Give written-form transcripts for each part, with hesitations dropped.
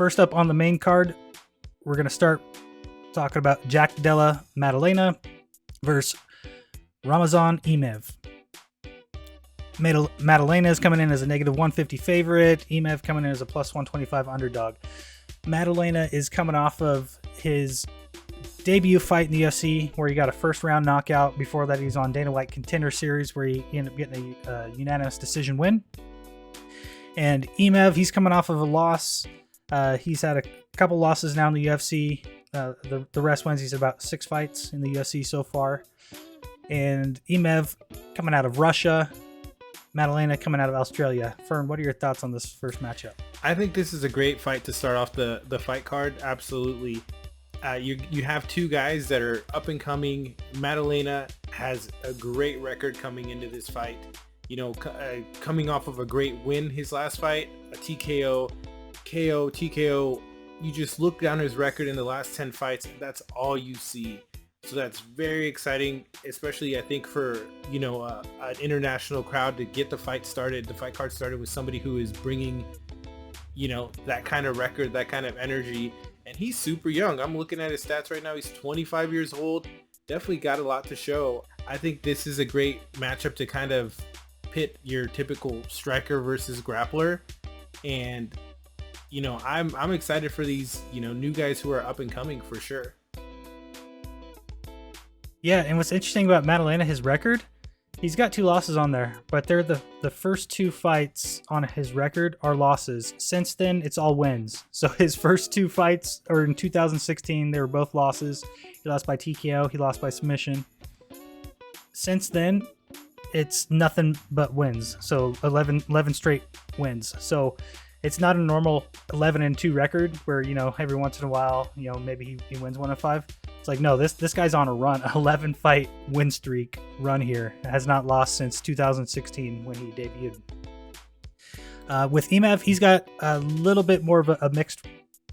first up on the main card, we're going to start talking about Jack Della Maddalena versus Ramazan Emeev. Maddalena is coming in as a negative 150 favorite. Emeev coming in as a plus 125 underdog. Maddalena is coming off of his debut fight in the UFC where he got a first round knockout. Before that, he was on Dana White Contender Series where he ended up getting a unanimous decision win. And Emeev, he's coming off of a loss. He's had a couple losses now in the UFC. The rest wins. He's about 6 fights in the UFC so far. And Emeev coming out of Russia. Maddalena coming out of Australia. Fern, what are your thoughts on this first matchup? I think this is a great fight to start off the fight card. Absolutely. You have two guys that are up and coming. Maddalena has a great record coming into this fight. You know, coming off of a great win his last fight, a TKO. You just look down his record in the last 10 fights, and that's all you see. So that's very exciting, especially I think for, an international crowd to get the fight card started with somebody who is bringing, that kind of record, that kind of energy. And he's super young. I'm looking at his stats right now. He's 25 years old. Definitely got a lot to show. I think this is a great matchup to kind of pit your typical striker versus grappler. And, I'm excited for these, new guys who are up and coming for sure. Yeah, and what's interesting about Maddalena, his record, he's got 2 losses on there, but they're the first 2 fights on his record are losses. Since then, it's all wins. So his first 2 fights are in 2016. They were both losses. He lost by TKO. He lost by submission. Since then, it's nothing but wins. So 11 straight wins. So it's not a normal 11-2 record where, every once in a while, maybe he wins 1 of 5. It's like, no, this guy's on a run, 11 fight win streak run here. Has not lost since 2016 when he debuted. With Emeev, he's got a little bit more of a mixed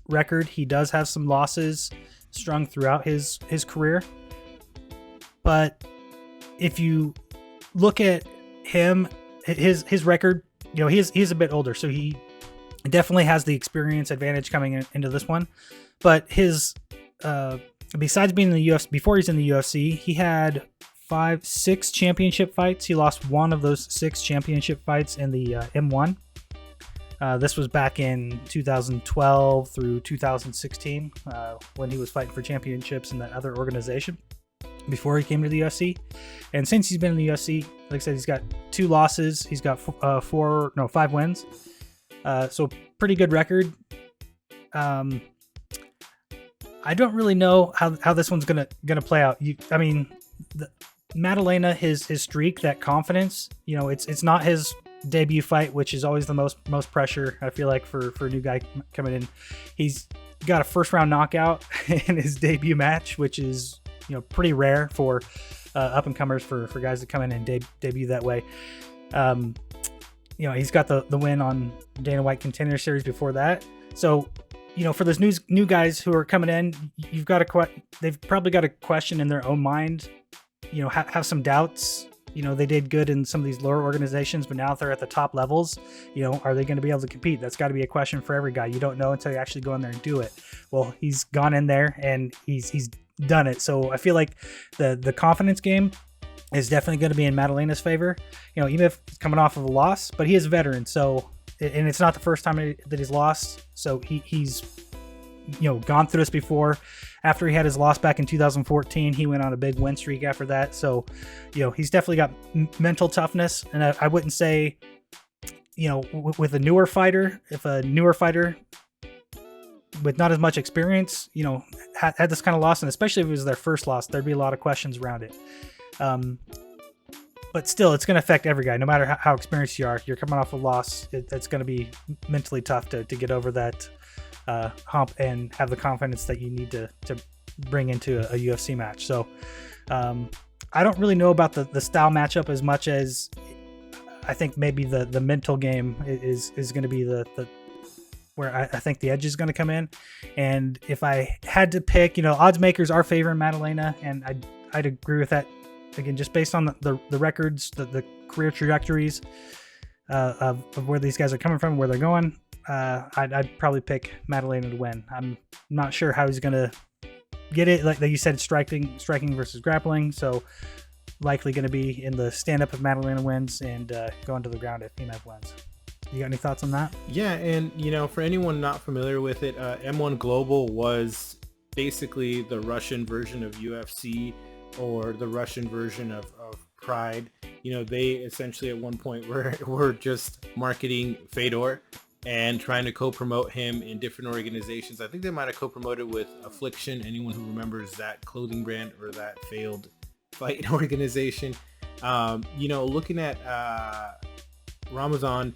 record. He does have some losses strung throughout his career. But if you look at him, his record, he's a bit older, so he definitely has the experience advantage coming into this one. But his besides being in the UFC, before he's in the UFC, he had 6 championship fights. He lost 1 of those 6 championship fights in the M1. This was back in 2012 through 2016 when he was fighting for championships in that other organization before he came to the UFC. And since he's been in the UFC, like I said, he's got 2 losses. He's got 5 wins. So pretty good record. I don't really know how this one's gonna play out. Maddalena, his streak, that confidence. It's not his debut fight, which is always the most pressure. I feel like for a new guy coming in, he's got a first round knockout in his debut match, which is pretty rare for up and comers for guys to come in and debut that way. He's got the win on Dana White Contender Series before that, so. For those new guys who are coming in, they've probably got a question in their own mind, have some doubts. They did good in some of these lower organizations, but now they're at the top levels. Are they going to be able to compete? That's got to be a question for every guy. You don't know until you actually go in there and do it. Well, he's gone in there and he's done it. So I feel like the confidence game is definitely going to be in Maddalena's favor. Emeev is coming off of a loss, but he is a veteran, so. And it's not the first time that he's lost. So he's, gone through this before. After he had his loss back in 2014, he went on a big win streak after that. So, he's definitely got mental toughness. And I wouldn't say, with a newer fighter, if a newer fighter with not as much experience, had this kind of loss, and especially if it was their first loss, there'd be a lot of questions around it. But still, it's going to affect every guy, no matter how experienced you are. You're coming off a loss. It's going to be mentally tough to get over that hump and have the confidence that you need to bring into a UFC match. So I don't really know about the style matchup as much as I think maybe the mental game is going to be the where I think the edge is going to come in. And if I had to pick, odds makers are favoring Maddalena, and I'd agree with that. Again, just based on the records, the career trajectories of where these guys are coming from, where they're going, I'd probably pick Maddalena to win. I'm not sure how he's gonna get it. Like you said, striking versus grappling. So likely going to be in the stand up if Maddalena wins, and going to the ground if Emeev wins. You got any thoughts on that? Yeah, and for anyone not familiar with it, M1 Global was basically the Russian version of UFC, or the Russian version of Pride. They essentially at one point were just marketing Fedor and trying to co-promote him in different organizations. I think they might have co-promoted with Affliction, anyone who remembers that clothing brand or that failed fight organization. Looking at Ramazan,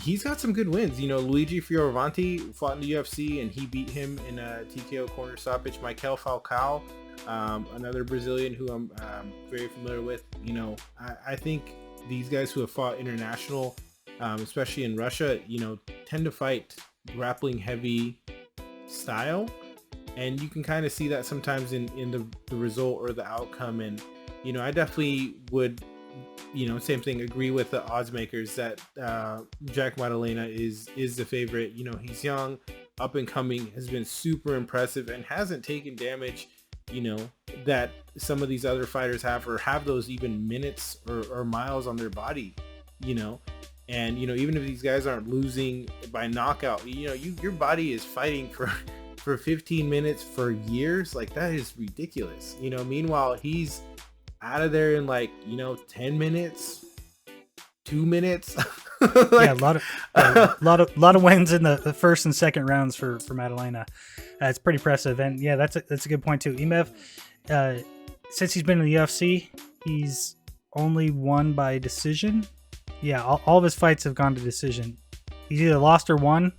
he's got some good wins. Luigi Fioravanti fought in the UFC and he beat him in a TKO corner stoppage. Michael Falcao, another Brazilian who I'm very familiar with. I think these guys who have fought international, especially in Russia, tend to fight grappling heavy style, and you can kind of see that sometimes in the result or the outcome. And I definitely would, same thing, agree with the odds makers that Jack Maddalena is the favorite. He's young, up and coming, has been super impressive, and hasn't taken damage that some of these other fighters have, or have those even minutes or miles on their body. And even if these guys aren't losing by knockout, your body is fighting for 15 minutes for years. Like, that is ridiculous. Meanwhile, he's out of there in 10 minutes, 2 minutes. Yeah, a lot of wins in the first and second rounds for Maddalena. It's pretty impressive. And yeah, that's a good point too. Emeev, since he's been in the UFC, he's only won by decision. Yeah, all of his fights have gone to decision. He's either lost or won,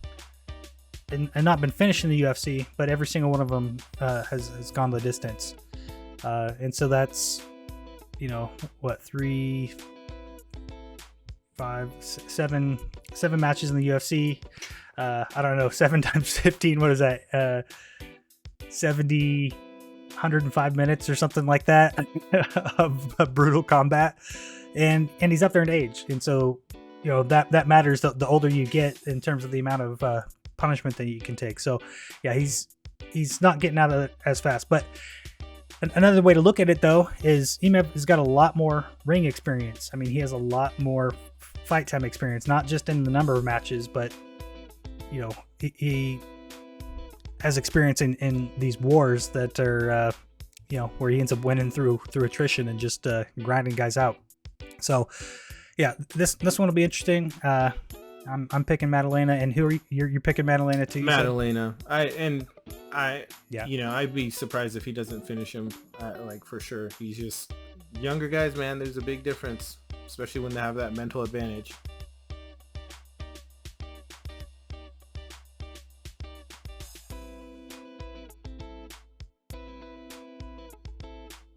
and not been finished in the UFC, but every single one of them has gone the distance. And so that's, what, 3, 5, 7 matches in the UFC. I don't know, 7 times 15, what is that? 70, 105 minutes or something like that of brutal combat. And he's up there in age. And so, that matters the older you get in terms of the amount of punishment that you can take. So yeah, he's not getting out of it as fast. But another way to look at it, though, is Emeev has got a lot more ring experience. I mean, he has a lot more fight time experience, not just in the number of matches, but he has experience in these wars that are where he ends up winning through attrition and just grinding guys out. So yeah, this one will be interesting. I'm picking Maddalena, and who are you're picking Maddalena too? Maddalena. I'd be surprised if he doesn't finish him. For sure. He's just younger guys, man. There's a big difference, especially when they have that mental advantage.